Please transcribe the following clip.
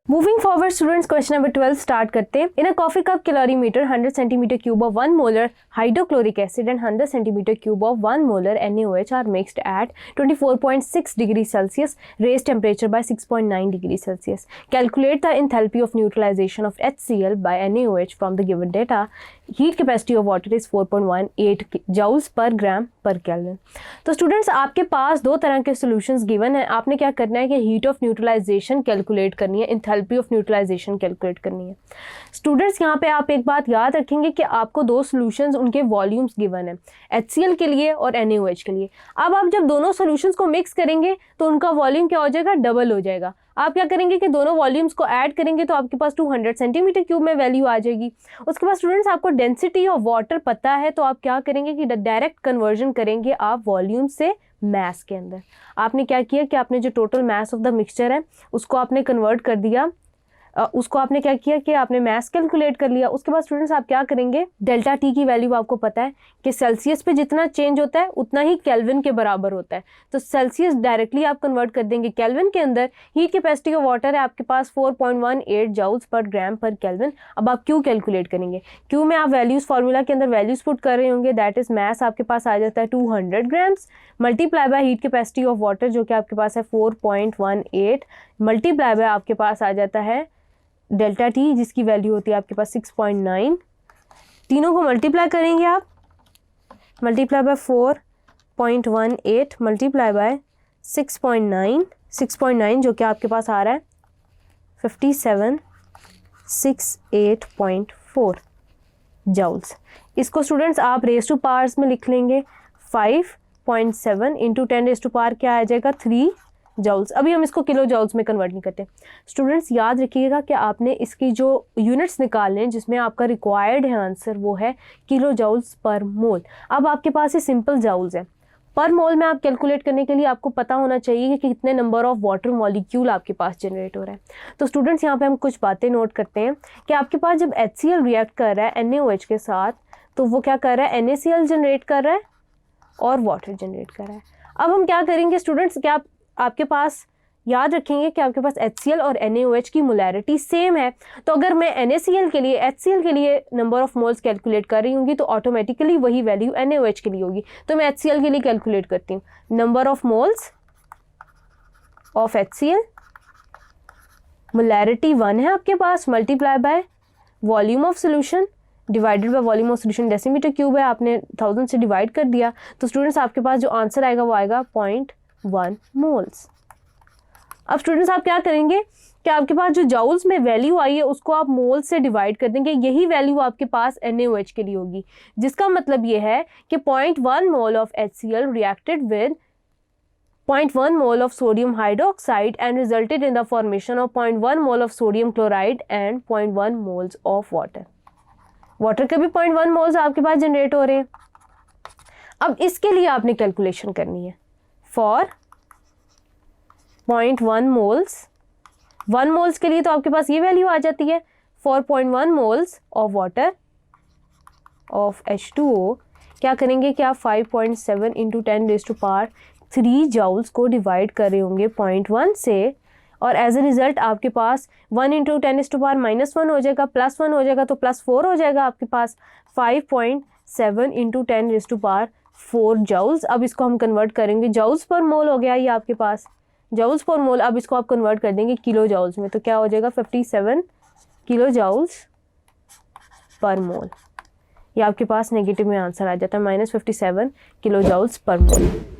Moving forward students, question number 12 start करते हैं। In a coffee cup calorimeter 100 centimetre cube of 1 molar hydrochloric acid and 100 centimetre cube of 1 molar NaOH are mixed at 24.6 degree Celsius, raise temperature by 6.9 degree Celsius. Calculate the enthalpy of neutralisation of HCl by NaOH from the given data. Heat capacity of water is 4.18 joules per gram पर kelvin. तो students, आपके पास दो तरह के solutions given है। आपने क्या करना है कि हीट ऑफ न्यूट्रलाइजेशन कैलकुलेट करनी है, एंथैल्पी ऑफ न्यूट्रलाइजेशन कैलकुलेट करनी है। स्टूडेंट्स, यहाँ पे आप एक बात याद रखेंगे कि आपको दो सॉल्यूशंस, उनके वॉल्यूम्स गिवन है, HCl के लिए और NaOH के लिए। अब आप जब दोनों सॉल्यूशंस को मिक्स करेंगे तो उनका वॉल्यूम क्या हो जाएगा, डबल हो जाएगा। आप क्या करेंगे कि दोनों वॉल्यूम्स को ऐड करेंगे तो आपके पास 200 सेंटीमीटर क्यूब में वैल्यू आ जाएगी। उसके बाद स्टूडेंट्स, आपको डेंसिटी ऑफ वाटर पता है तो आप क्या करेंगे कि डायरेक्ट कन्वर्जन करेंगे आप वॉल्यूम से मैस के अंदर। आपने क्या किया कि आपने जो total mass of the mixture है उसको आपने कन्वर्ट कर दिया, उसको आपने क्या किया कि आपने मैस कैलकुलेट कर लिया। उसके बाद स्टूडेंट्स, आप क्या करेंगे, डेल्टा टी की वैल्यू आपको पता है कि सेल्सियस पे जितना चेंज होता है उतना ही केल्विन के बराबर होता है। तो सेल्सियस डायरेक्टली आप कन्वर्ट कर देंगे केल्विन के अंदर। हीट कैपेसिटी ऑफ वाटर है आपके पास 4.18 जूल्स पर ग्राम पर केल्विन। अब आप क्यू कैलकुलेट करेंगे। क्यू में आप वैल्यूज फार्मूला के अंदर वैल्यूज पुट कर रहे होंगे, दैट इज मैस आपके पास आ जाता है 200 grams multiply by heat capacity of water जो कि आपके पास है 4.18 मल्टीप्लाई बाय आपके पास आ जाता है डेल्टा टी जिसकी वैल्यू होती है आपके पास 6.9। तीनों को मल्टीप्लाई करेंगे आप, मल्टीप्लाई बाय 4.18 मल्टीप्लाई बाय 6.9 जो कि आपके पास आ रहा है 5768.4 जूल्स। इसको स्टूडेंट्स आप रेज टू पावर्स में लिख लेंगे। 5.7 इंटू 10 रेज टू पावर क्या आ जाएगा, 3 जूल्स। अभी हम इसको किलो जूल्स में कन्वर्ट नहीं करते। स्टूडेंट्स, याद रखिएगा कि आपने इसकी जो यूनिट्स निकालने हैं जिसमें आपका रिक्वायर्ड है आंसर वो है किलो जूल्स पर मोल। अब आपके पास ये सिंपल जूल्स है। पर मोल में आप कैलकुलेट करने के लिए आपको पता होना चाहिए कि कितने नंबर ऑफ वाटर मॉलिक्यूल आपके पास जनरेट हो रहा है। तो स्टूडेंट्स, यहाँ पे हम कुछ बातें नोट करते हैं कि आपके पास जब HCl रिएक्ट कर रहा है NaOH के साथ तो वो क्या कर रहा है, NaCl जनरेट कर रहा है और वाटर जनरेट कर रहा है। अब हम क्या करेंगे स्टूडेंट्स, क्या आपके पास याद रखेंगे कि आपके पास HCl और NaOH की मोलैरिटी सेम है। तो अगर मैं NaCl के लिए HCl के लिए नंबर ऑफ मोल्स कैलकुलेट कर रही होंगी तो ऑटोमेटिकली वही वैल्यू NaOH के लिए होगी। तो मैं HCl के लिए कैलकुलेट करती हूँ, number of moles of HCl, molarity 1 है आपके पास, multiply by volume of solution divided by volume of solution decimetre cube है, आपने 1000 से डिवाइड कर दिया। तो स्टूडेंट्स, आपके पास जो आंसर आएगा वो आएगा 0.1 मोल्स। अब स्टूडेंट्स, आप क्या करेंगे कि आपके पास जो जूल्स में वैल्यू आई है उसको आप मोल से डिवाइड कर देंगे। यही वैल्यू आपके पास NaOH के लिए होगी, जिसका मतलब ये है कि 0.1 mole of HCl reacted with 0.1 mole of sodium hydroxide and resulted in the formation of 0.1 mole of sodium chloride and 0.1 moles of water. Water के भी 0.1 मोल्स आपके पास जनरेट हो रहे हैं। अब इसके लिए आपने कैलकुलेशन करनी है फॉर 0.1 मोल्स। 1 मोल्स के लिए तो आपके पास ये वैल्यू आ जाती है 4.1 moles of water of H2O। क्या करेंगे कि आप 5.7 into 10 raise to power 3 joules को डिवाइड कर रहे होंगे 0.1 से, और एज ए रिजल्ट आपके पास 1 इंटू 10 रेज टू पावर -1 हो जाएगा, +1 हो जाएगा तो +4 हो जाएगा आपके पास 5.7 into 10 raise to power 4 joules. अब इसको हम कन्वर्ट करेंगे, जूल्स पर मोल हो गया ये आपके पास, जूल्स पर मोल। अब इसको आप कन्वर्ट कर देंगे किलो जूल्स में, तो क्या हो जाएगा 57 किलो जूल्स पर मोल। ये आपके पास नेगेटिव में आंसर आ जाता है -57 किलो जूल्स पर मोल।